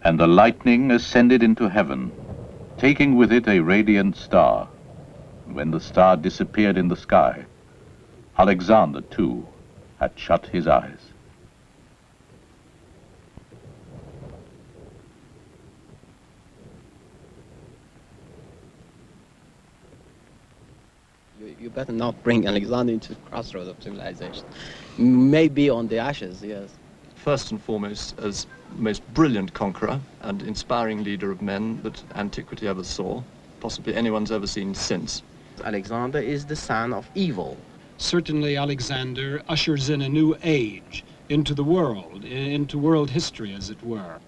and the lightning ascended into heaven, taking with it a radiant star. When the star disappeared in the sky, Alexander, too, had shut his eyes. You better not bring Alexander into the crossroads of civilization. Maybe on the ashes, yes. First and foremost, as most brilliant conqueror and inspiring leader of men that antiquity ever saw, possibly anyone's ever seen since. Alexander is the son of evil. Certainly Alexander ushers in a new age into the world, into world history, as it were.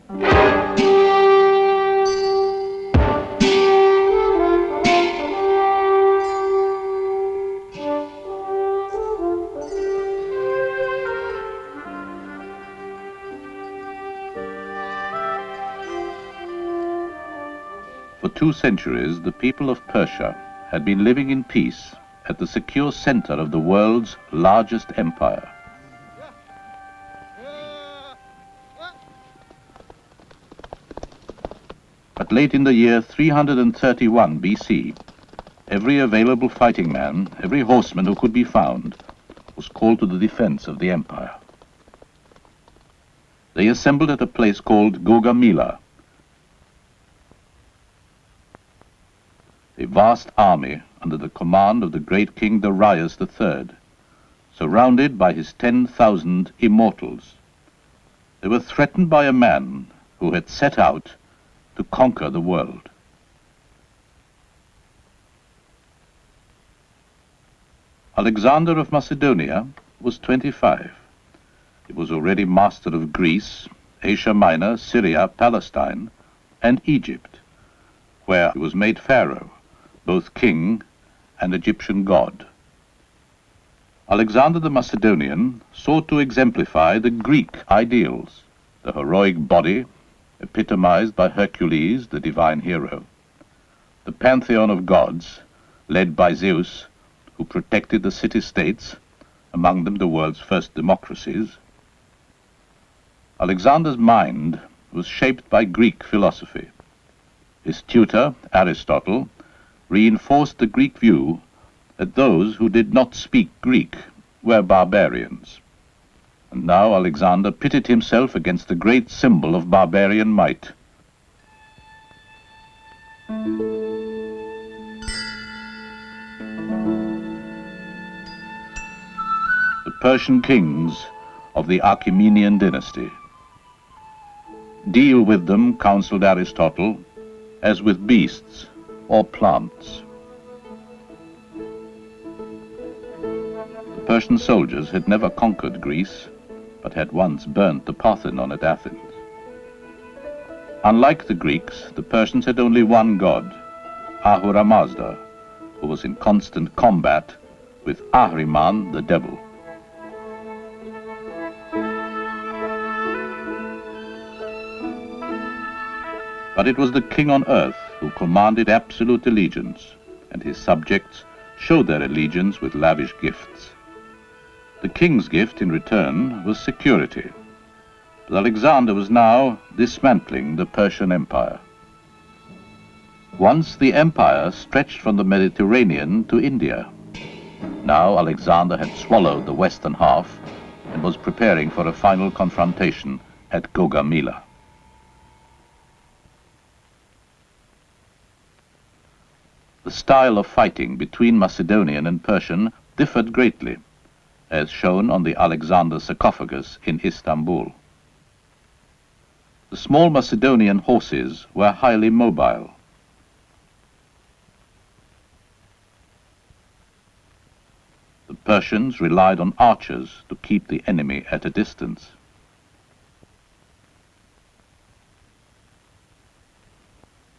For 2 centuries, the people of Persia had been living in peace at the secure center of the world's largest empire. But late in the year 331 BC, every available fighting man, every horseman who could be found, was called to the defense of the empire. They assembled at a place called Gaugamela. A vast army under the command of the great king Darius III, surrounded by his 10,000 immortals. They were threatened by a man who had set out to conquer the world. Alexander of Macedonia was 25. He was already master of Greece, Asia Minor, Syria, Palestine, and Egypt, where he was made pharaoh, both king and Egyptian god. Alexander the Macedonian sought to exemplify the Greek ideals, the heroic body, epitomized by Hercules, the divine hero, the pantheon of gods, led by Zeus, who protected the city-states, among them the world's first democracies. Alexander's mind was shaped by Greek philosophy. His tutor, Aristotle, reinforced the Greek view that those who did not speak Greek were barbarians. And now Alexander pitted himself against the great symbol of barbarian might. The Persian kings of the Achaemenian dynasty. Deal with them, counseled Aristotle, as with beasts or plants. The Persian soldiers had never conquered Greece, but had once burnt the Parthenon at Athens. Unlike the Greeks, the Persians had only one god, Ahura Mazda, who was in constant combat with Ahriman, the devil. But it was the king on earth who commanded absolute allegiance, and his subjects showed their allegiance with lavish gifts. The king's gift in return was security. But Alexander was now dismantling the Persian Empire. Once the empire stretched from the Mediterranean to India. Now Alexander had swallowed the western half and was preparing for a final confrontation at Gaugamela. The style of fighting between Macedonian and Persian differed greatly, as shown on the Alexander sarcophagus in Istanbul. The small Macedonian horses were highly mobile. The Persians relied on archers to keep the enemy at a distance.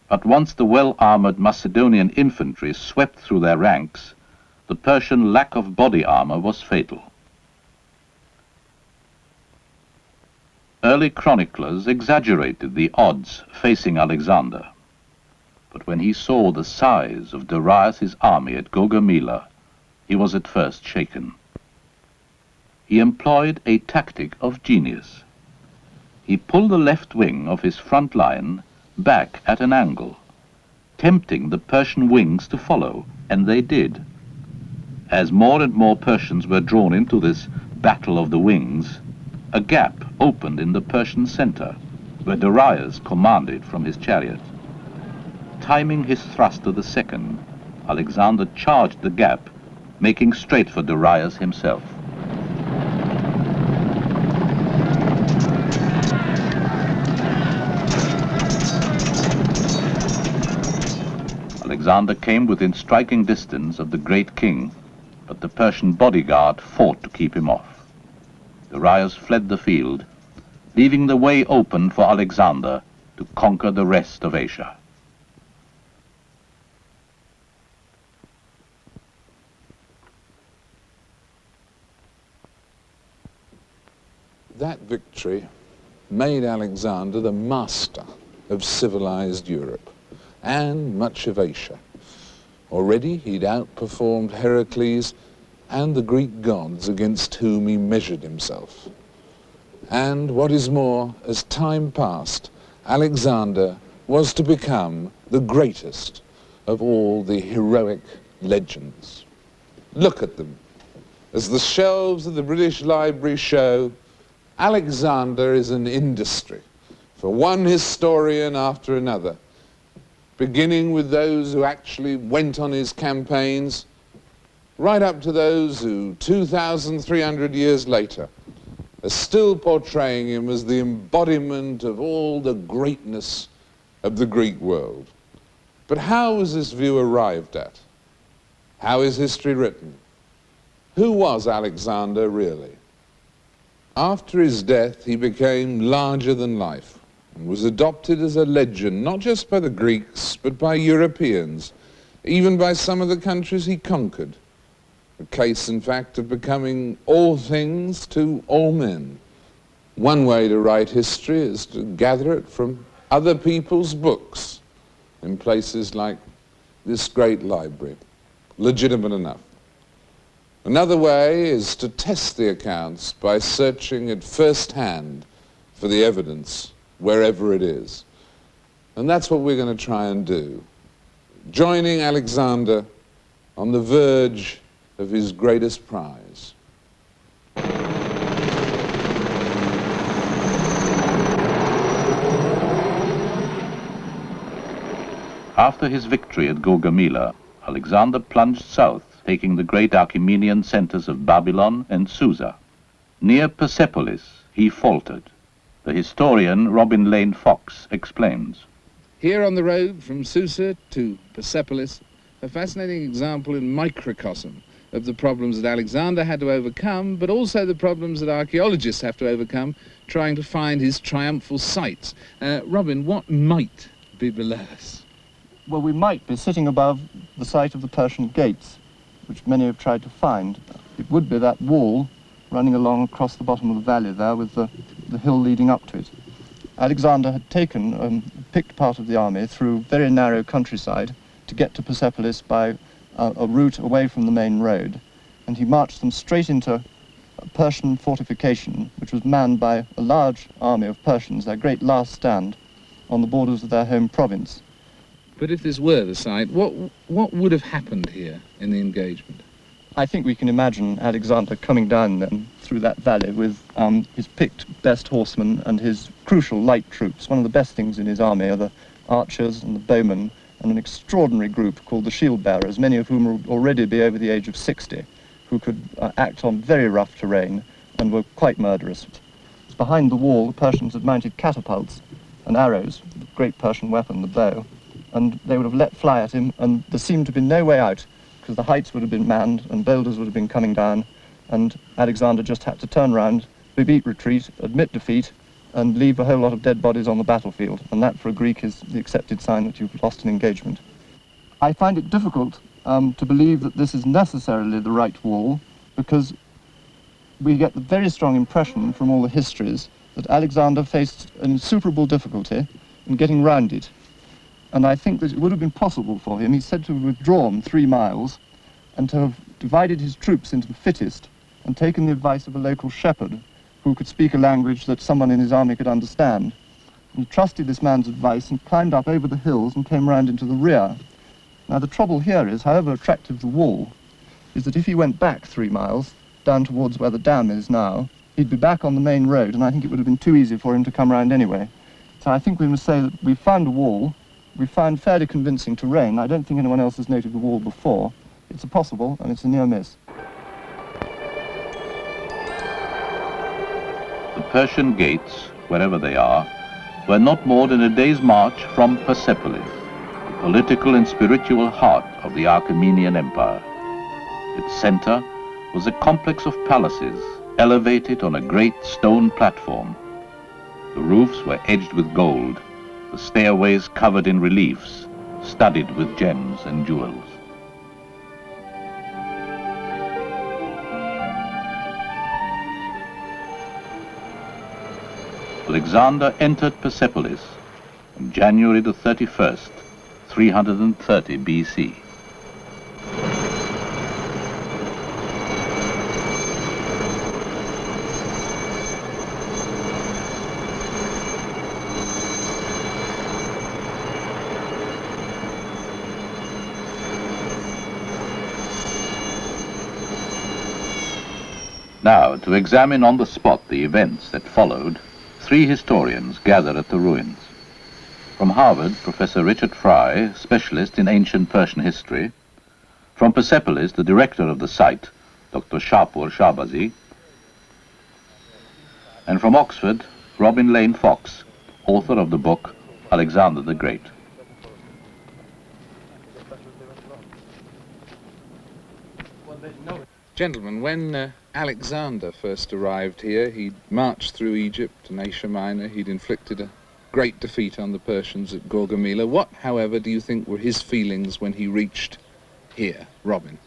But once the well-armored Macedonian infantry swept through their ranks, the Persian lack of body armor was fatal. Early chroniclers exaggerated the odds facing Alexander, but when he saw the size of Darius's army at Gaugamela, he was at first shaken. He employed a tactic of genius. he pulled the left wing of his front line back at an angle, tempting the Persian wings to follow, and they did. As more and more Persians were drawn into this battle of the wings, a gap opened in the Persian center, where Darius commanded from his chariot. Timing his thrust to the second, Alexander charged the gap, making straight for Darius himself. Alexander came within striking distance of the great king, but the Persian bodyguard fought to keep him off. Darius fled the field, leaving the way open for Alexander to conquer the rest of Asia. That victory made Alexander the master of civilized Europe and much of Asia. Already he'd outperformed Heracles and the Greek gods against whom he measured himself. And what is more, as time passed, Alexander was to become the greatest of all the heroic legends. Look at them. As the shelves of the British Library show, Alexander is an industry for one historian after another, beginning with those who actually went on his campaigns, right up to those who, 2,300 years later, are still portraying him as the embodiment of all the greatness of the Greek world. But how was this view arrived at? How is history written? Who was Alexander really? After his death, he became larger than life and was adopted as a legend, not just by the Greeks, but by Europeans, even by some of the countries he conquered. A case, in fact, of becoming all things to all men. One way to write history is to gather it from other people's books in places like this great library. Legitimate enough. Another way is to test the accounts by searching at first hand for the evidence wherever it is. And that's what we're going to try and do, joining Alexander on the verge of his greatest prize. After his victory at Gaugamela, Alexander plunged south, taking the great Achaemenian centers of Babylon and Susa. Near Persepolis, he faltered. The historian Robin Lane Fox explains. Here on the road from Susa to Persepolis, a fascinating example in microcosm of the problems that Alexander had to overcome, but also the problems that archaeologists have to overcome trying to find his triumphal sites. Robin, what might be below us? Well, we might be sitting above the site of the Persian gates, which many have tried to find. It would be that wall running along across the bottom of the valley there with the hill leading up to it. Alexander had taken, picked part of the army through very narrow countryside to get to Persepolis by a route away from the main road, and he marched them straight into a Persian fortification, which was manned by a large army of Persians, their great last stand on the borders of their home province. But if this were the site, what would have happened here in the engagement? I think we can imagine Alexander coming down then through that valley with his picked best horsemen and his crucial light troops. One of the best things in his army are the archers and the bowmen and an extraordinary group called the shield bearers, many of whom would already be over the age of 60, who could act on very rough terrain and were quite murderous. Behind the wall, the Persians had mounted catapults and arrows, the great Persian weapon, the bow, and they would have let fly at him, and there seemed to be no way out, because the heights would have been manned and boulders would have been coming down, and Alexander just had to turn round, beat retreat, admit defeat, and leave a whole lot of dead bodies on the battlefield, and that for a Greek is the accepted sign that you've lost an engagement. I find it difficult to believe that this is necessarily the right wall, because we get the very strong impression from all the histories that Alexander faced an insuperable difficulty in getting round it. And I think that it would have been possible for him, he's said to have withdrawn 3 miles and to have divided his troops into the fittest and taken the advice of a local shepherd who could speak a language that someone in his army could understand. And he trusted this man's advice and climbed up over the hills and came round into the rear. Now the trouble here is, however attractive the wall, is that if he went back 3 miles, down towards where the dam is now, he'd be back on the main road, and I think it would have been too easy for him to come round anyway. So I think we must say that we found a wall, we found fairly convincing terrain. I don't think anyone else has noted the wall before. It's a possible, and it's a near miss. The Persian gates, wherever they are, were not more than a day's march from Persepolis, the political and spiritual heart of the Achaemenian Empire. Its center was a complex of palaces elevated on a great stone platform. The roofs were edged with gold, the stairways covered in reliefs, studded with gems and jewels. Alexander entered Persepolis on January the 31st, 330 BC. Now, to examine on the spot the events that followed, 3 historians gather at the ruins. From Harvard, Professor Richard Fry, specialist in ancient Persian history. From Persepolis, the director of the site, Dr. Shapur Shahbazi. And from Oxford, Robin Lane Fox, author of the book Alexander the Great. Gentlemen, when Alexander first arrived here, he'd marched through Egypt and Asia Minor. He'd inflicted a great defeat on the Persians at Gaugamela. What, however, do you think were his feelings when he reached here? Robin?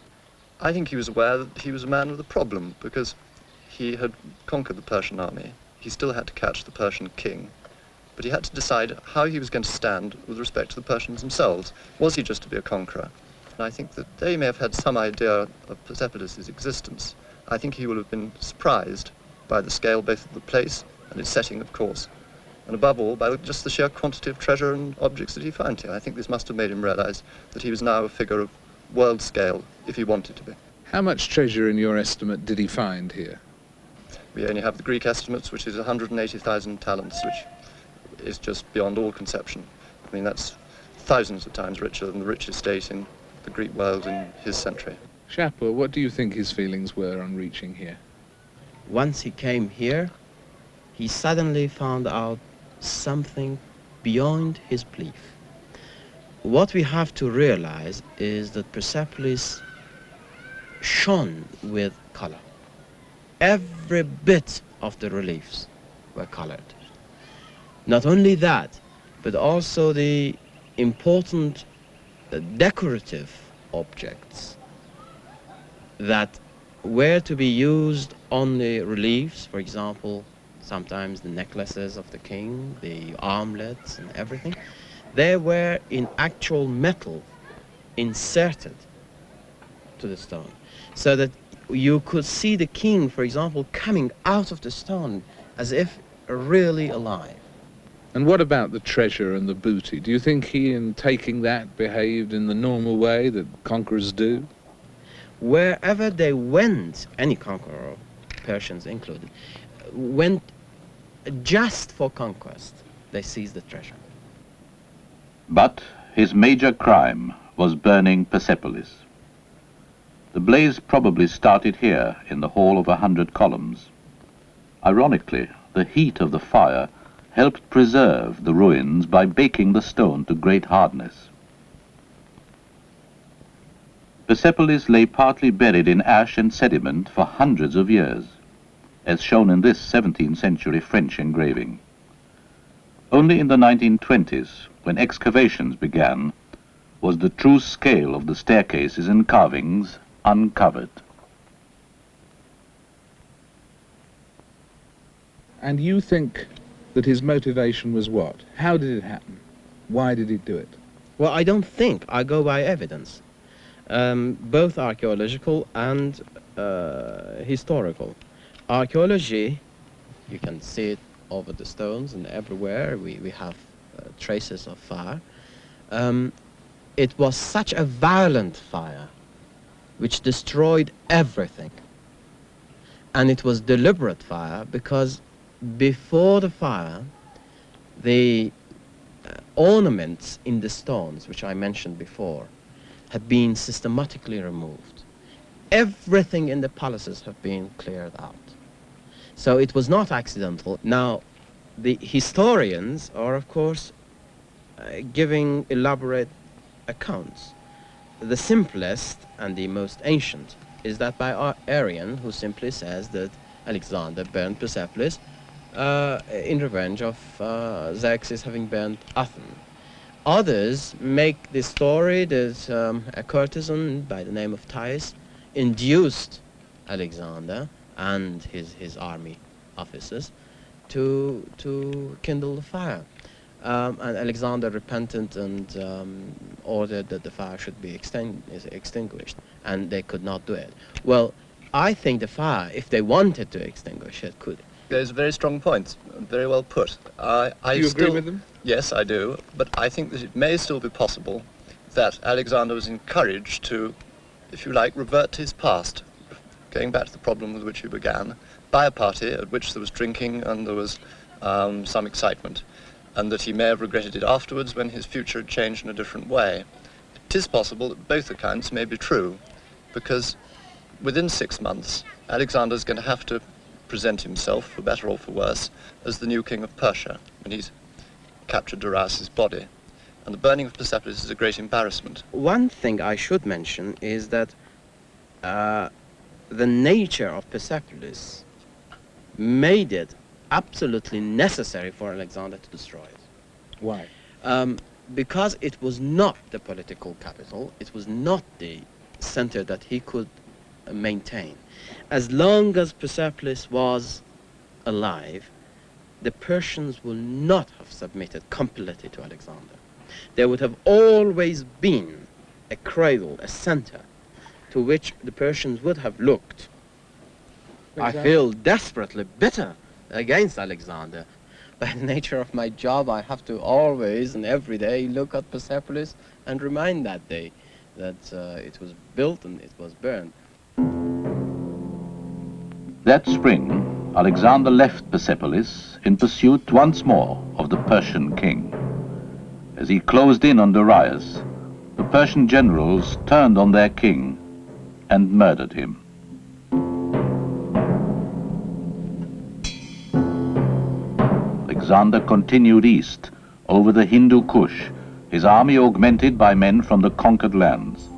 I think he was aware that he was a man with a problem, because he had conquered the Persian army. He still had to catch the Persian king, but he had to decide how he was going to stand with respect to the Persians themselves. Was he just to be a conqueror? And I think that they may have had some idea of Persepolis' existence. I think he will have been surprised by the scale both of the place and its setting, of course, and above all by just the sheer quantity of treasure and objects that he found here. I think this must have made him realize that he was now a figure of world scale, if he wanted to be. How much treasure, in your estimate, did he find here? We only have the Greek estimates, which is 180,000 talents, which is just beyond all conception. I mean, that's thousands of times richer than the richest state in the Greek world in his century. Shapur, what do you think his feelings were on reaching here? Once he came here, he suddenly found out something beyond his belief. What we have to realize is that Persepolis shone with color. Every bit of the reliefs were colored. Not only that, but also the important decorative objects that were to be used on the reliefs, for example, sometimes the necklaces of the king, the armlets and everything, they were in actual metal inserted to the stone, so that you could see the king, for example, coming out of the stone as if really alive. And what about the treasure and the booty? Do you think he, in taking that, behaved in the normal way that conquerors do? Wherever they went, any conqueror, Persians included, went just for conquest. They seized the treasure. But his major crime was burning Persepolis. The blaze probably started here in the Hall of 100 Columns. Ironically, the heat of the fire helped preserve the ruins by baking the stone to great hardness. Persepolis lay partly buried in ash and sediment for hundreds of years, as shown in this 17th century French engraving. Only in the 1920s, when excavations began, was the true scale of the staircases and carvings uncovered. And you think that his motivation was what? How did it happen? Why did he do it? Well, I don't think. I go by evidence, both archaeological and historical. Archaeology You can see it over the stones, and everywhere we have traces of fire. It was such a violent fire which destroyed everything. And it was deliberate fire because before the fire, the ornaments in the stones, which I mentioned before, had been systematically removed. Everything in the palaces have been cleared out. So it was not accidental. Now, the historians are, of course, giving elaborate accounts. The simplest and the most ancient is that by Arian, who simply says that Alexander burned Persepolis in revenge of Xerxes having burned Athens. Others make the story that a courtesan by the name of Thais induced Alexander and his army officers to kindle the fire. And Alexander repented and ordered that the fire should be extinguished, and they could not do it. Well, I think the fire, if they wanted to extinguish it, could. Those are very strong points, very well put. Do you agree with them? Yes, I do, but I think that it may still be possible that Alexander was encouraged to, if you like, revert to his past, going back to the problem with which he began, by a party at which there was drinking and there was some excitement, and that he may have regretted it afterwards when his future had changed in a different way. It is possible that both accounts may be true, because within 6 months, Alexander's going to have to present himself, for better or for worse, as the new king of Persia, when he's captured Darius's body. And the burning of Persepolis is a great embarrassment. One thing I should mention is that the nature of Persepolis made it absolutely necessary for Alexander to destroy it. Why? Because it was not the political capital, it was not the center that he could maintain. As long as Persepolis was alive, the Persians would not have submitted completely to Alexander. There would have always been a cradle, a center, to which the Persians would have looked. I feel desperately bitter against Alexander. By the nature of my job, I have to always and every day look at Persepolis and remind that day that it was built and it was burned. That spring, Alexander left Persepolis in pursuit once more of the Persian king. As he closed in on Darius, the Persian generals turned on their king and murdered him. Alexander continued east over the Hindu Kush, his army augmented by men from the conquered lands.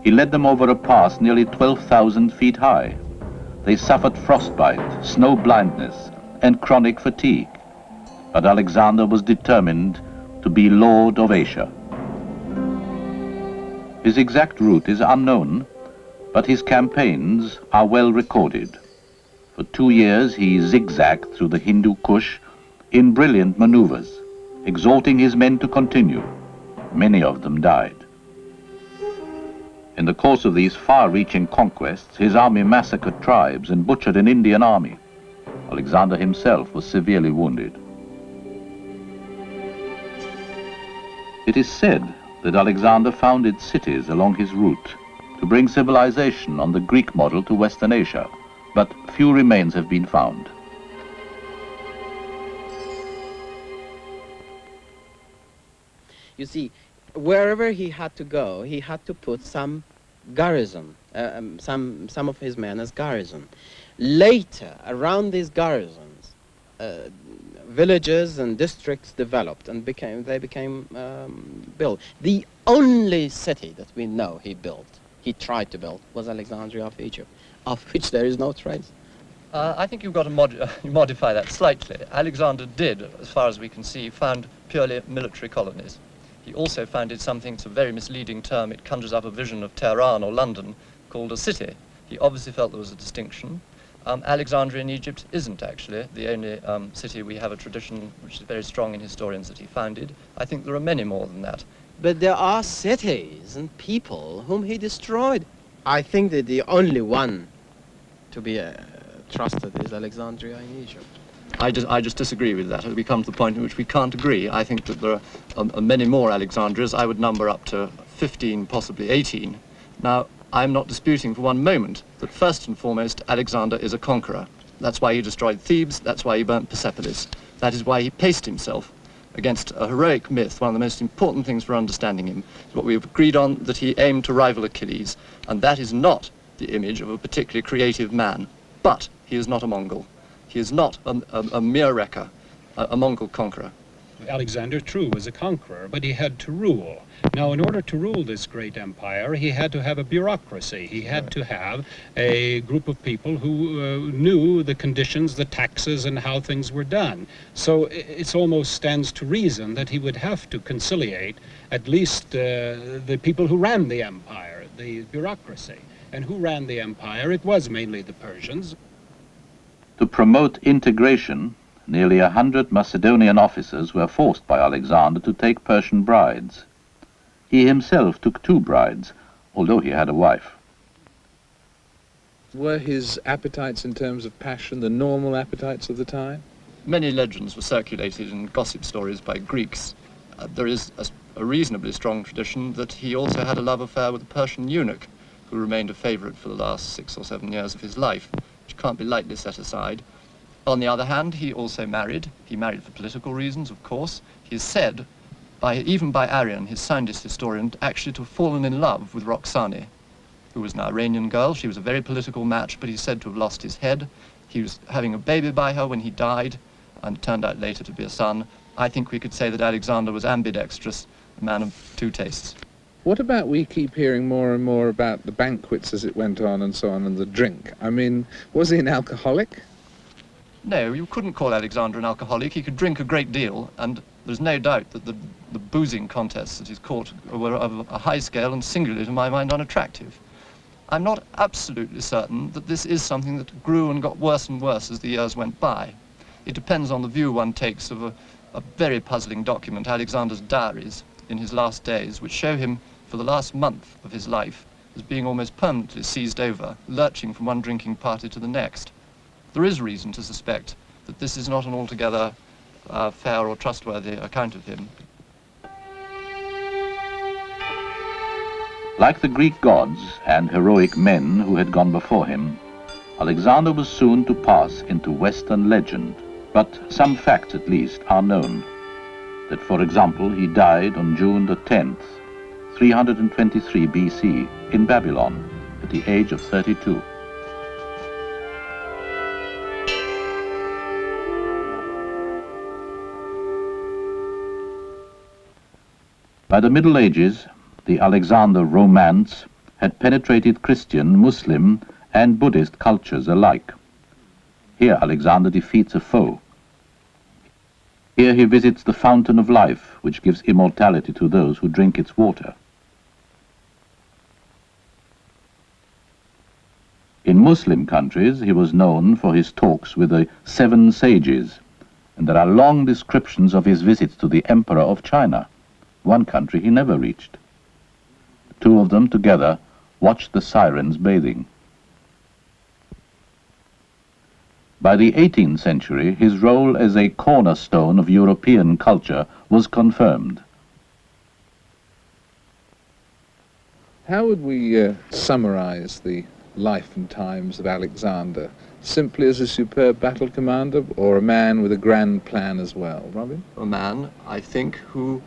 He led them over a pass nearly 12,000 feet high. They suffered frostbite, snow blindness, and chronic fatigue. But Alexander was determined to be Lord of Asia. His exact route is unknown, but his campaigns are well recorded. For 2 years he zigzagged through the Hindu Kush in brilliant maneuvers, exhorting his men to continue. Many of them died. In the course of these far-reaching conquests, his army massacred tribes and butchered an Indian army. Alexander himself was severely wounded. It is said that Alexander founded cities along his route to bring civilization on the Greek model to Western Asia, but few remains have been found. You see, wherever he had to go, he had to put some garrison, some of his men as garrison. Later, around these garrisons, villages and districts developed and became built. The only city that we know he tried to build, was Alexandria of Egypt, of which there is no trace. I think you've got to modify that slightly. Alexander did, as far as we can see, found purely military colonies. He also founded something, it's a very misleading term, it conjures up a vision of Tehran or London, called a city. He obviously felt there was a distinction. Alexandria in Egypt isn't actually the only city we have a tradition which is very strong in historians that he founded. I think there are many more than that. But there are cities and people whom he destroyed. I think that the only one to be trusted is Alexandria in Egypt. I just disagree with that. We come to the point in which we can't agree. I think that there are many more Alexandrias. I would number up to 15, possibly 18. Now, I'm not disputing for one moment that first and foremost, Alexander is a conqueror. That's why he destroyed Thebes, that's why he burnt Persepolis. That is why he paced himself against a heroic myth. One of the most important things for understanding him is what we've agreed on, that he aimed to rival Achilles, and that is not the image of a particularly creative man. But he is not a Mongol. He is not a mere wrecker, a Mongol conqueror. Alexander, true, was a conqueror, but he had to rule. Now, in order to rule this great empire, he had to have a bureaucracy. He had to have a group of people who knew the conditions, the taxes, and how things were done. So it almost stands to reason that he would have to conciliate at least the people who ran the empire, the bureaucracy. And who ran the empire? It was mainly the Persians. To promote integration, nearly 100 Macedonian officers were forced by Alexander to take Persian brides. He himself took 2 brides, although he had a wife. Were his appetites in terms of passion the normal appetites of the time? Many legends were circulated in gossip stories by Greeks. There is a reasonably strong tradition that he also had a love affair with a Persian eunuch, who remained a favorite for the last 6 or 7 years of his life, which can't be lightly set aside. On the other hand, he also married. He married for political reasons, of course. He is said, even by Arrian, his scientist historian, actually to have fallen in love with Roxane, who was an Iranian girl. She was a very political match, but he's said to have lost his head. He was having a baby by her when he died, and it turned out later to be a son. I think we could say that Alexander was ambidextrous, a man of 2 tastes. What about, we keep hearing more and more about the banquets as it went on and so on, and the drink. I mean, was he an alcoholic? No, you couldn't call Alexander an alcoholic. He could drink a great deal, and there's no doubt that the boozing contests at his court were of a high scale and singularly, to my mind, unattractive. I'm not absolutely certain that this is something that grew and got worse and worse as the years went by. It depends on the view one takes of a very puzzling document, Alexander's diaries in his last days, which show him for the last month of his life as being almost permanently seized over, lurching from one drinking party to the next. There is reason to suspect that this is not an altogether fair or trustworthy account of him. Like the Greek gods and heroic men who had gone before him, Alexander was soon to pass into Western legend, but some facts at least are known. That, for example, he died on June the 10th, 323 BC, in Babylon, at the age of 32. By the Middle Ages, the Alexander romance had penetrated Christian, Muslim, and Buddhist cultures alike. Here Alexander defeats a foe. Here he visits the fountain of life, which gives immortality to those who drink its water. In Muslim countries, he was known for his talks with the 7 sages, and there are long descriptions of his visits to the Emperor of China, one country he never reached. The 2 of them together watched the sirens bathing. By the 18th century, his role as a cornerstone of European culture was confirmed. How would we summarize the life and times of Alexander? Simply as a superb battle commander, or a man with a grand plan as well? Robin? A man, I think, who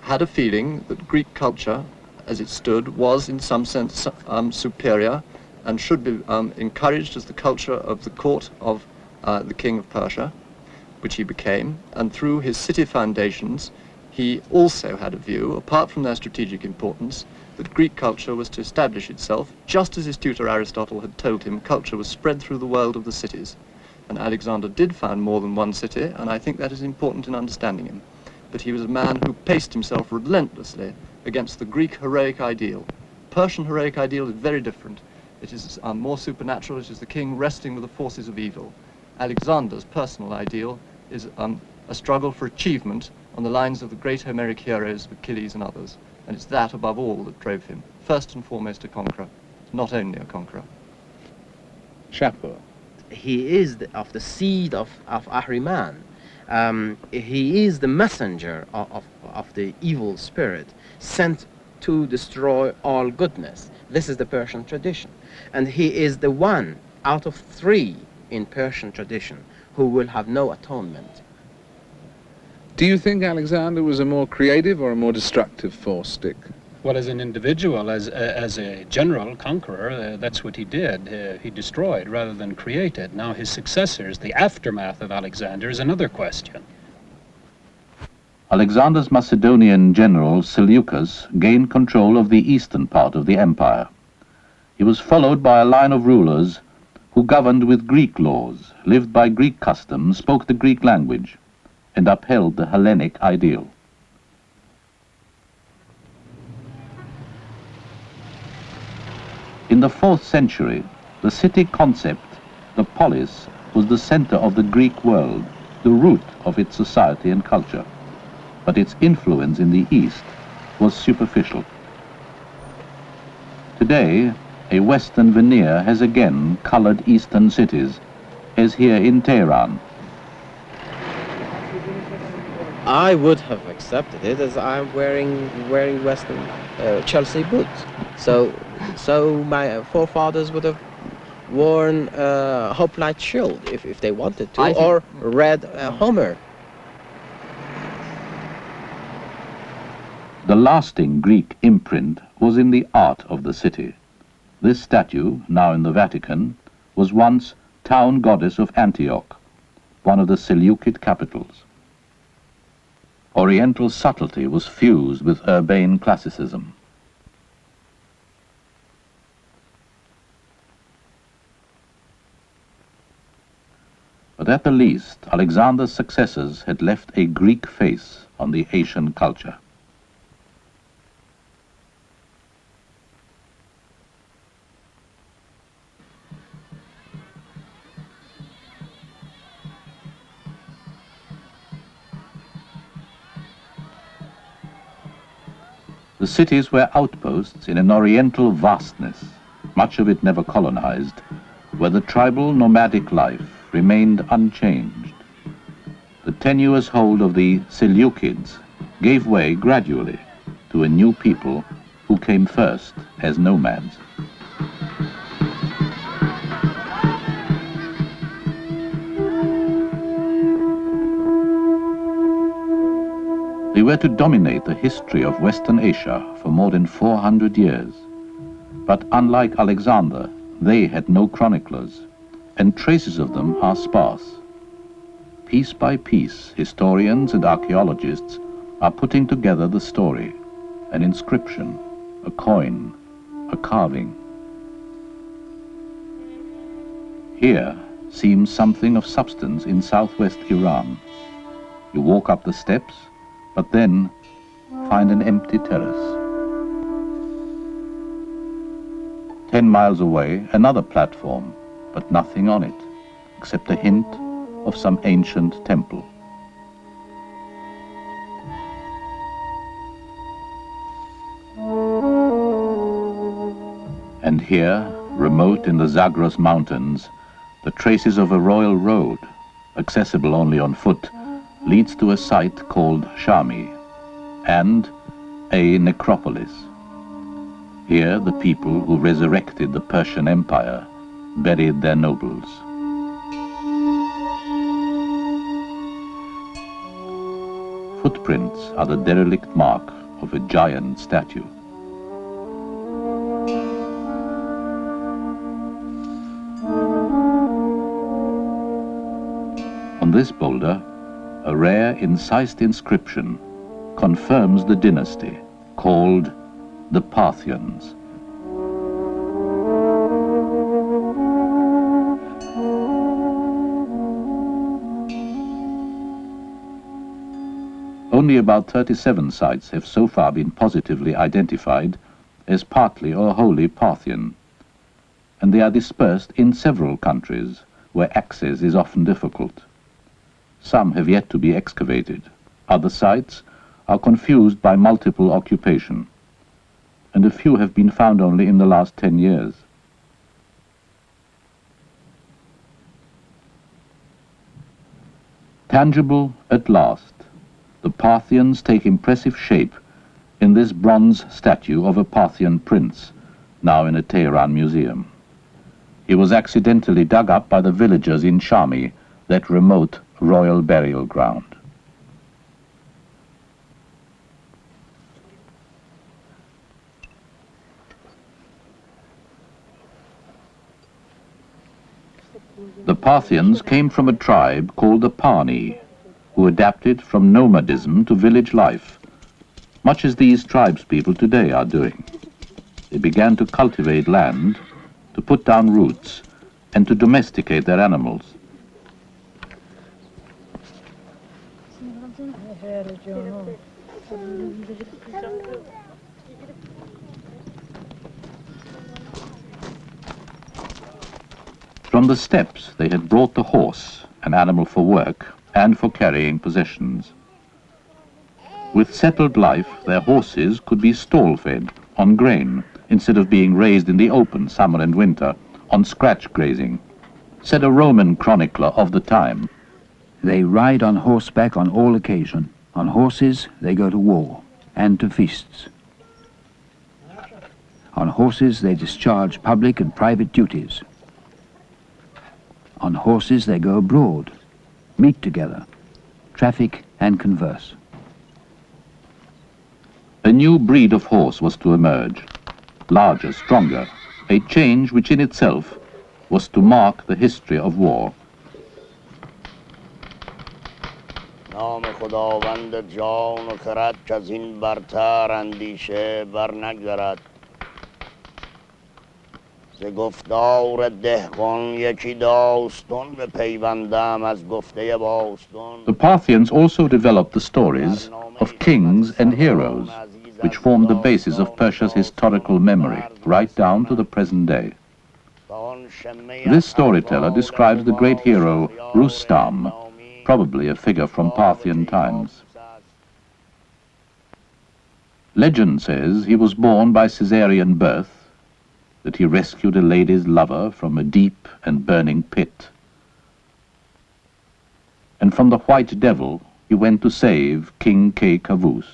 had a feeling that Greek culture, as it stood, was in some sense superior and should be encouraged as the culture of the court of the king of Persia, which he became. And through his city foundations, he also had a view, apart from their strategic importance, that Greek culture was to establish itself, just as his tutor Aristotle had told him culture was spread through the world of the cities. And Alexander did found more than one city, and I think that is important in understanding him. But he was a man who paced himself relentlessly against the Greek heroic ideal. Persian heroic ideal is very different. It is more supernatural. It is the king wrestling with the forces of evil. Alexander's personal ideal is a struggle for achievement on the lines of the great Homeric heroes of Achilles and others. And it's that, above all, that drove him. First and foremost, a conqueror, not only a conqueror. Chapeau. he is of the seed of Ahriman. He is the messenger of the evil spirit sent to destroy all goodness. This is the Persian tradition. And he is the one out of three in Persian tradition who will have no atonement. Do you think Alexander was a more creative or a more destructive force, Dick? Well, as an individual, as a general conqueror, that's what he did. He destroyed rather than created. Now his successors, the aftermath of Alexander, is another question. Alexander's Macedonian general Seleucus gained control of the eastern part of the empire. He was followed by a line of rulers who governed with Greek laws, lived by Greek customs, spoke the Greek language, and upheld the Hellenic ideal. In the 4th century, the city concept, the polis, was the center of the Greek world, the root of its society and culture. But its influence in the East was superficial. Today, a Western veneer has again colored Eastern cities, as here in Tehran. I would have accepted it, as I'm wearing Western Chelsea boots. So my forefathers would have worn hoplite shield if they wanted to, or read Homer. The lasting Greek imprint was in the art of the city. This statue, now in the Vatican, was once town goddess of Antioch, one of the Seleucid capitals. Oriental subtlety was fused with urbane classicism. But at the least, Alexander's successors had left a Greek face on the Asian culture. The cities were outposts in an oriental vastness, much of it never colonized, where the tribal nomadic life remained unchanged. The tenuous hold of the Seleucids gave way gradually to a new people who came first as nomads. They were to dominate the history of Western Asia for more than 400 years. But unlike Alexander, they had no chroniclers, and traces of them are sparse. Piece by piece, historians and archaeologists are putting together the story, an inscription, a coin, a carving. Here seems something of substance in southwest Iran. You walk up the steps, but then find an empty terrace. 10 miles away, another platform, but nothing on it, except a hint of some ancient temple. And here, remote in the Zagros Mountains, the traces of a royal road, accessible only on foot, leads to a site called Shami, and a necropolis. Here the people who resurrected the Persian Empire buried their nobles. Footprints are the derelict mark of a giant statue. On this boulder, a rare incised inscription confirms the dynasty, called the Parthians. Only about 37 sites have so far been positively identified as partly or wholly Parthian, and they are dispersed in several countries where access is often difficult. Some have yet to be excavated. Other sites are confused by multiple occupation, and a few have been found only in the last 10 years. Tangible at last, the Parthians take impressive shape in this bronze statue of a Parthian prince, now in a Tehran museum. He was accidentally dug up by the villagers in Shami, that remote royal burial ground. The Parthians came from a tribe called the Pani, who adapted from nomadism to village life, much as these tribespeople today are doing. They began to cultivate land, to put down roots, and to domesticate their animals. From the steppes they had brought the horse, an animal for work and for carrying possessions. With settled life, their horses could be stall-fed on grain instead of being raised in the open summer and winter on scratch grazing. Said a Roman chronicler of the time, "They ride on horseback on all occasion. On horses they go to war and to feasts. On horses they discharge public and private duties. On horses they go abroad, meet together, traffic and converse." A new breed of horse was to emerge, larger, stronger, a change which in itself was to mark the history of war. نام خداوند جان و خرد که از این برتر اندیشه بر نگذرد ز گفتار دهقان یکی داستان به پیوندم از گفته باستان. The Parthians also developed the stories of kings and heroes, which formed the basis of Persia's historical memory, right down to the present day. This storyteller describes the great hero Rustam, probably a figure from Parthian times. Legend says he was born by caesarean birth, that he rescued a lady's lover from a deep and burning pit. And from the white devil he went to save King Kavus.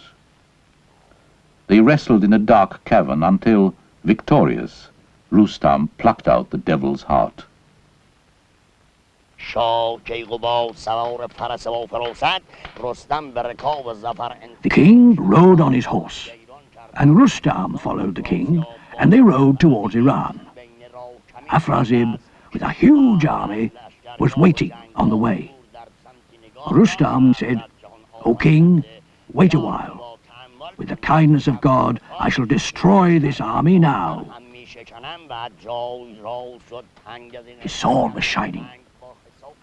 They wrestled in a dark cavern until, victorious, Rustam plucked out the devil's heart. The king rode on his horse, and Rustam followed the king, and they rode towards Iran. Afrazib, with a huge army, was waiting on the way. Rustam said, "O king, wait a while. With the kindness of God, I shall destroy this army now." His sword was shining.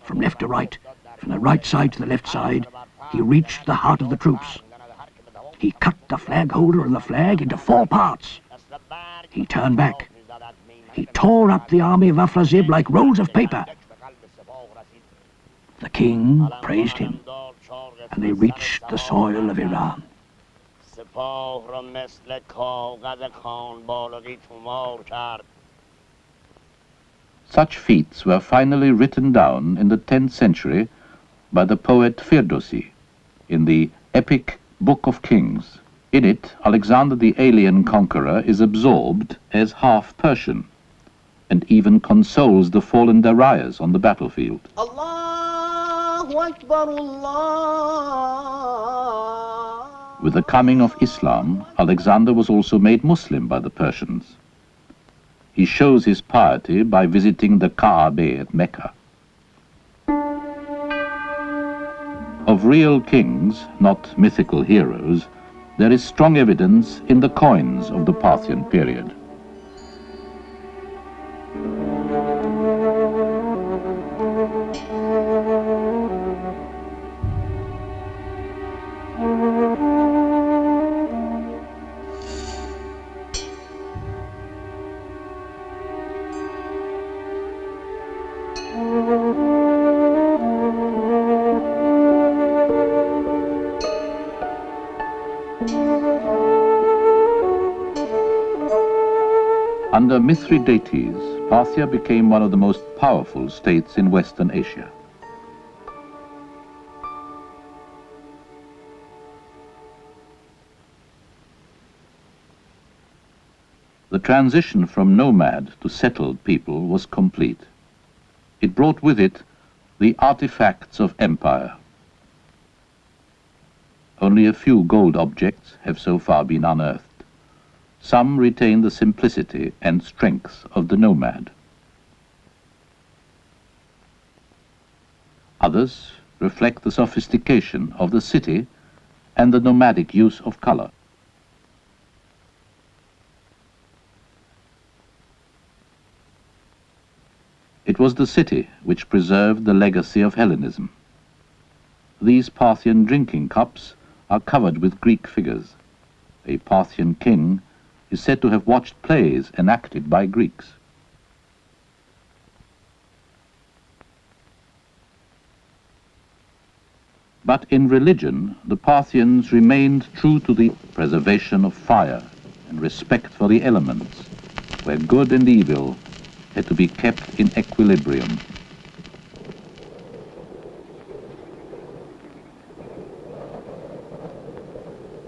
From left to right, from the right side to the left side, he reached the heart of the troops. He cut the flag holder and the flag into 4 parts. He turned back. He tore up the army of Afrazib like rolls of paper. The king praised him, and they reached the soil of Iran. Such feats were finally written down in the 10th century by the poet Firdausi in the epic Book of Kings. In it, Alexander the alien conqueror is absorbed as half Persian and even consoles the fallen Darius on the battlefield. Allahu Akbar, Allah. With the coming of Islam, Alexander was also made Muslim by the Persians. He shows his piety by visiting the Kaaba at Mecca. Of real kings, not mythical heroes, there is strong evidence in the coins of the Parthian period. Under Mithridates, Parthia became one of the most powerful states in Western Asia. The transition from nomad to settled people was complete. It brought with it the artifacts of empire. Only a few gold objects have so far been unearthed. Some retain the simplicity and strength of the nomad. Others reflect the sophistication of the city and the nomadic use of color. It was the city which preserved the legacy of Hellenism. These Parthian drinking cups are covered with Greek figures. A Parthian king is said to have watched plays enacted by Greeks. But in religion, the Parthians remained true to the preservation of fire and respect for the elements, where good and evil had to be kept in equilibrium.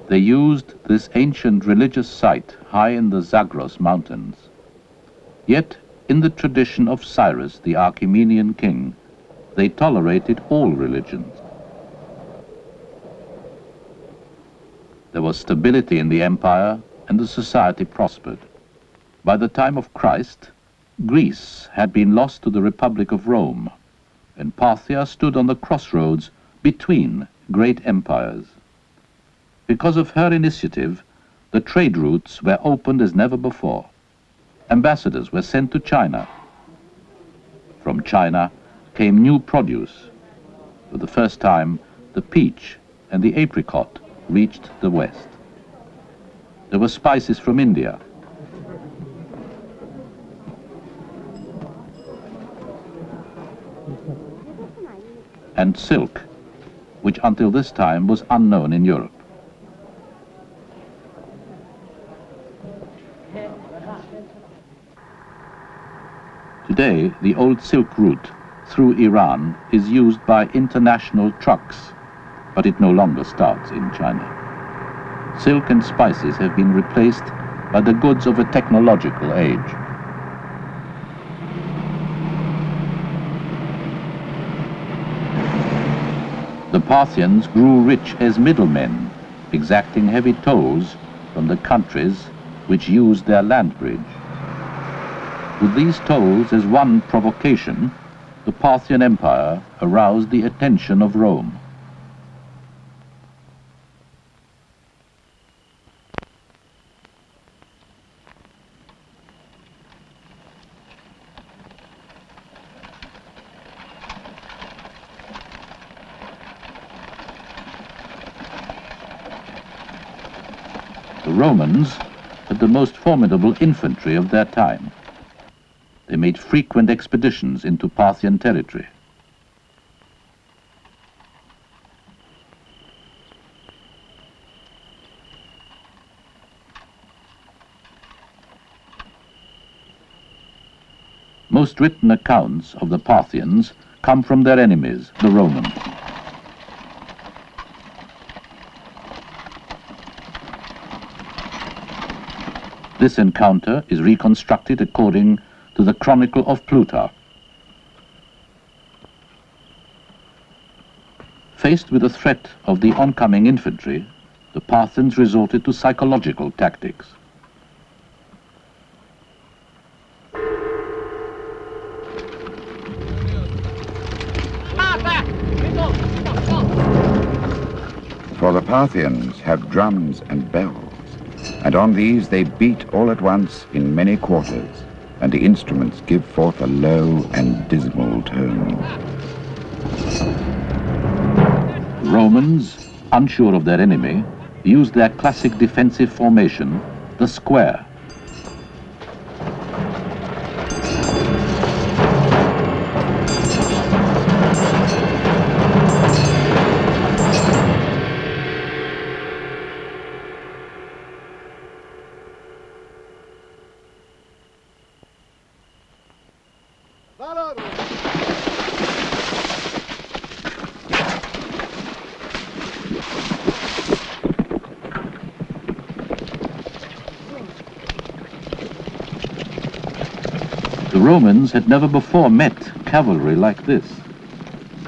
They used this ancient religious site high in the Zagros mountains. Yet, in the tradition of Cyrus, the Achaemenian king, they tolerated all religions. There was stability in the empire, and the society prospered. By the time of Christ, Greece had been lost to the Republic of Rome, and Parthia stood on the crossroads between great empires. Because of her initiative, the trade routes were opened as never before. Ambassadors were sent to China. From China came new produce. For the first time, the peach and the apricot reached the West. There were spices from India. And silk, which until this time was unknown in Europe. Today, the old Silk Route through Iran is used by international trucks, but it no longer starts in China. Silk and spices have been replaced by the goods of a technological age. The Parthians grew rich as middlemen, exacting heavy tolls from the countries which used their land bridge. With these tolls as one provocation, the Parthian Empire aroused the attention of Rome. The Romans had the most formidable infantry of their time. They made frequent expeditions into Parthian territory. Most written accounts of the Parthians come from their enemies, the Romans. This encounter is reconstructed according to the Chronicle of Plutarch. Faced with the threat of the oncoming infantry, the Parthians resorted to psychological tactics. For the Parthians have drums and bells, and on these they beat all at once in many quarters, and the instruments give forth a low and dismal tone. Romans, unsure of their enemy, used their classic defensive formation, the square. Romans had never before met cavalry like this.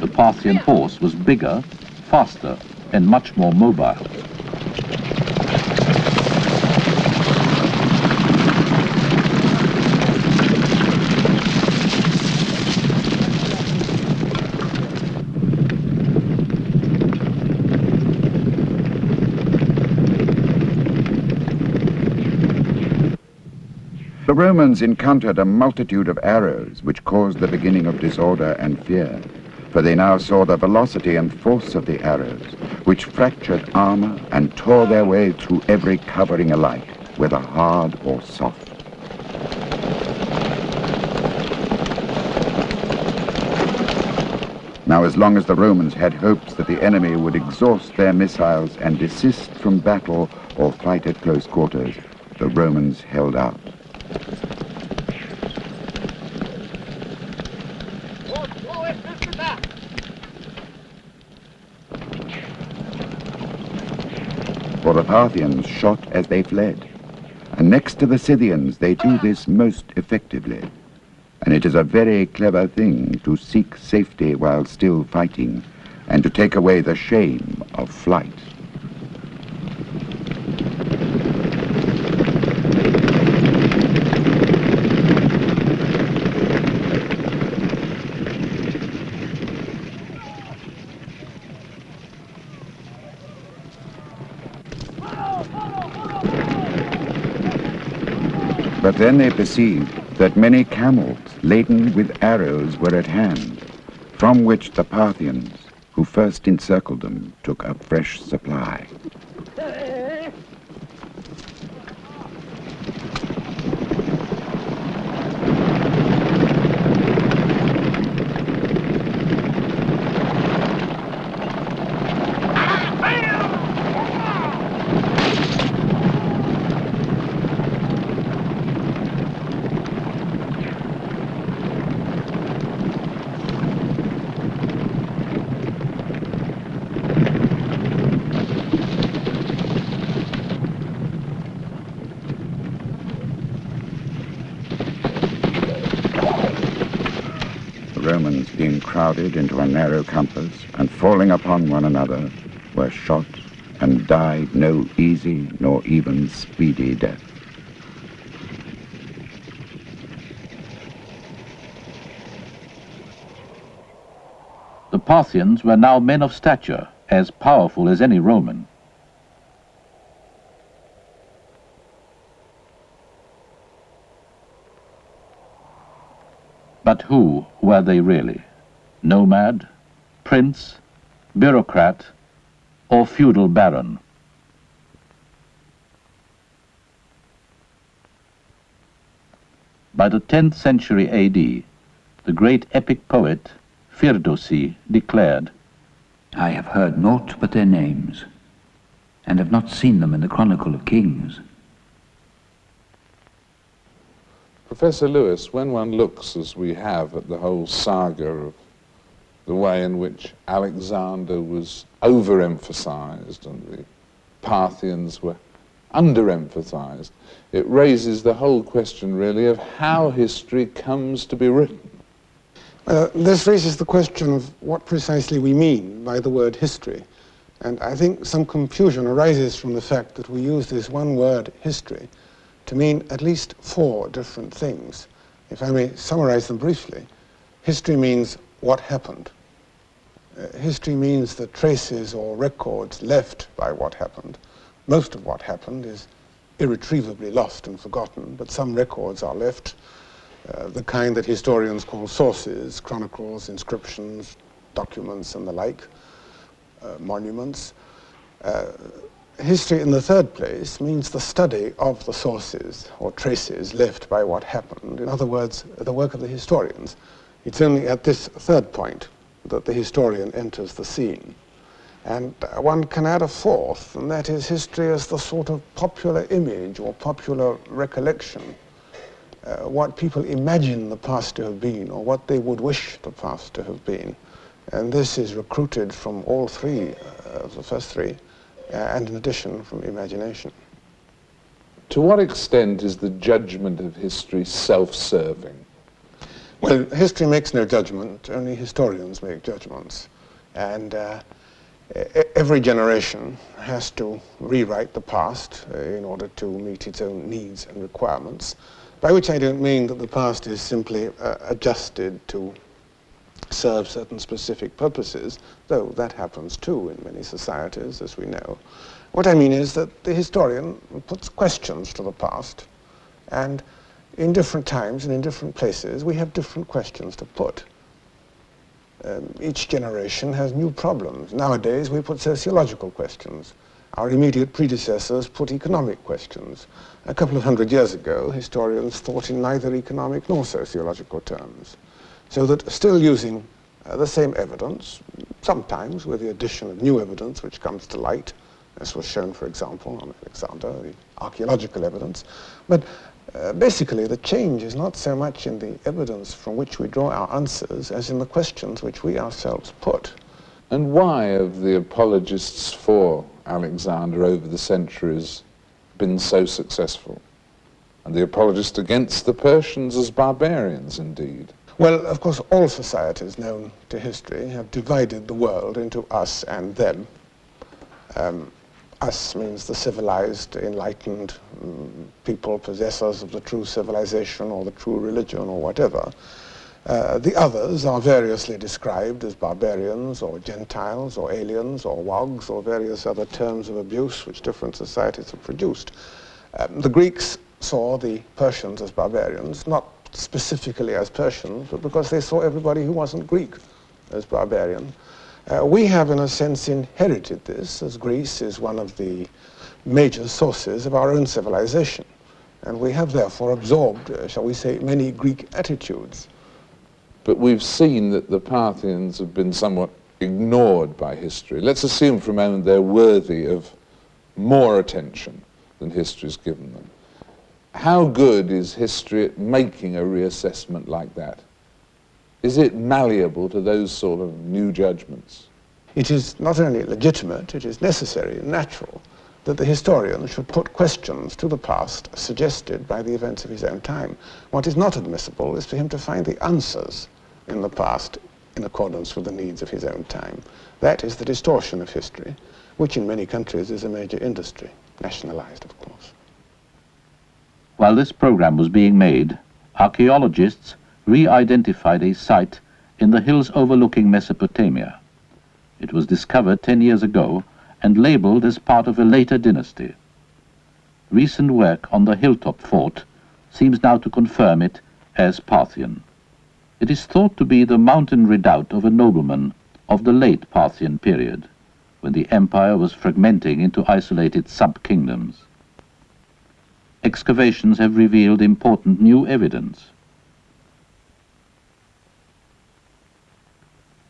The Parthian horse was bigger, faster, and much more mobile. The Romans encountered a multitude of arrows which caused the beginning of disorder and fear, for they now saw the velocity and force of the arrows, which fractured armor and tore their way through every covering alike, whether hard or soft. Now, as long as the Romans had hopes that the enemy would exhaust their missiles and desist from battle or fight at close quarters, the Romans held out. For the Parthians shot as they fled, and next to the Scythians they do this most effectively. And it is a very clever thing to seek safety while still fighting, and to take away the shame of flight. But then they perceived that many camels laden with arrows were at hand, from which the Parthians, who first encircled them, took a fresh supply. Romans, being crowded into a narrow compass and falling upon one another, were shot and died no easy nor even speedy death. The Parthians were now men of stature, as powerful as any Roman. But who were they really? Nomad, prince, bureaucrat, or feudal baron? By the 10th century AD, the great epic poet Firdusi declared, "I have heard naught but their names, and have not seen them in the Chronicle of Kings." Professor Lewis, when one looks, as we have, at the whole saga of the way in which Alexander was overemphasized and the Parthians were underemphasized, it raises the whole question, really, of how history comes to be written. This raises the question of what precisely we mean by the word history. And I think some confusion arises from the fact that we use this one word, history, to mean at least 4 different things. If I may summarize them briefly, history means what happened. History means the traces or records left by what happened. Most of what happened is irretrievably lost and forgotten, but some records are left, the kind that historians call sources, chronicles, inscriptions, documents, and the like, monuments. History, in the third place, means the study of the sources or traces left by what happened. In other words, the work of the historians. It's only at this third point that the historian enters the scene. And one can add a fourth, and that is history as the sort of popular image or popular recollection, what people imagine the past to have been or what they would wish the past to have been. And this is recruited from all three of the first three, and in addition from imagination. To what extent is the judgment of history self-serving? Well, history makes no judgment, only historians make judgments. And every generation has to rewrite the past in order to meet its own needs and requirements, by which I don't mean that the past is simply adjusted to serve certain specific purposes, though that happens too in many societies, as we know. What I mean is that the historian puts questions to the past, and in different times and in different places we have different questions to put. Each generation has new problems. Nowadays we put sociological questions. Our immediate predecessors put economic questions. A couple of hundred years ago, historians thought in neither economic nor sociological terms. So that still using the same evidence, sometimes with the addition of new evidence which comes to light, as was shown, for example, on Alexander, the archaeological evidence, but basically the change is not so much in the evidence from which we draw our answers as in the questions which we ourselves put. And why have the apologists for Alexander over the centuries been so successful? And the apologists against the Persians as barbarians, indeed? Well, of course, all societies known to history have divided the world into us and them. Us means the civilized, enlightened people, possessors of the true civilization or the true religion or whatever. The others are variously described as barbarians or Gentiles or aliens or wogs or various other terms of abuse which different societies have produced. The Greeks saw the Persians as barbarians, not specifically as Persians, but because they saw everybody who wasn't Greek as barbarian. We have, in a sense, inherited this, as Greece is one of the major sources of our own civilization. And we have therefore absorbed, shall we say, many Greek attitudes. But we've seen that the Parthians have been somewhat ignored by history. Let's assume for a moment they're worthy of more attention than history's given them. How good is history at making a reassessment like that? Is it malleable to those sort of new judgments? It is not only legitimate, it is necessary and natural that the historian should put questions to the past suggested by the events of his own time. What is not admissible is for him to find the answers in the past in accordance with the needs of his own time. That is the distortion of history, which in many countries is a major industry, nationalized, of course. While this program was being made, archaeologists re-identified a site in the hills overlooking Mesopotamia. It was discovered 10 years ago and labeled as part of a later dynasty. Recent work on the hilltop fort seems now to confirm it as Parthian. It is thought to be the mountain redoubt of a nobleman of the late Parthian period, when the empire was fragmenting into isolated sub-kingdoms. Excavations have revealed important new evidence.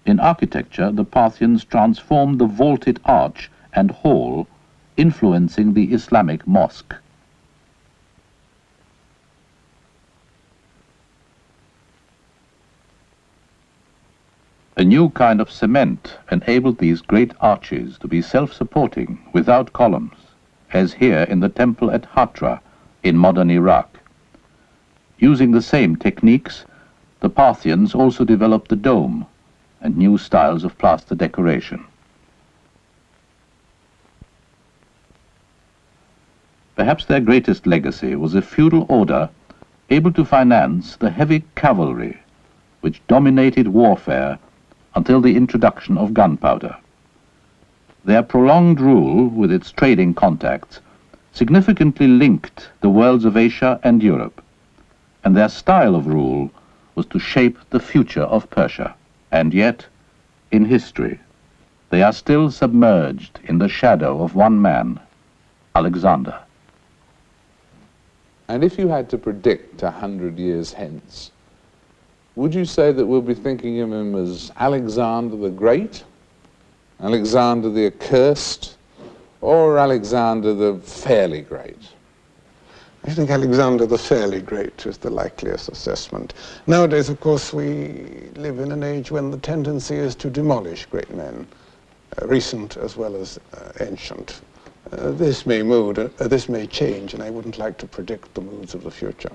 In architecture, the Parthians transformed the vaulted arch and hall, influencing the Islamic mosque. A new kind of cement enabled these great arches to be self-supporting without columns, as here in the temple at Hatra in modern Iraq. Using the same techniques, the Parthians also developed the dome and new styles of plaster decoration. Perhaps their greatest legacy was a feudal order able to finance the heavy cavalry which dominated warfare until the introduction of gunpowder. Their prolonged rule, with its trading contacts, significantly linked the worlds of Asia and Europe, and their style of rule was to shape the future of Persia. And yet, in history, they are still submerged in the shadow of one man, Alexander. And if you had to predict 100 years hence, would you say that we'll be thinking of him as Alexander the Great, Alexander the Accursed, or Alexander the Fairly Great? I think Alexander the Fairly Great is the likeliest assessment. Nowadays, of course, we live in an age when the tendency is to demolish great men, recent as well as ancient. This may change, and I wouldn't like to predict the moods of the future.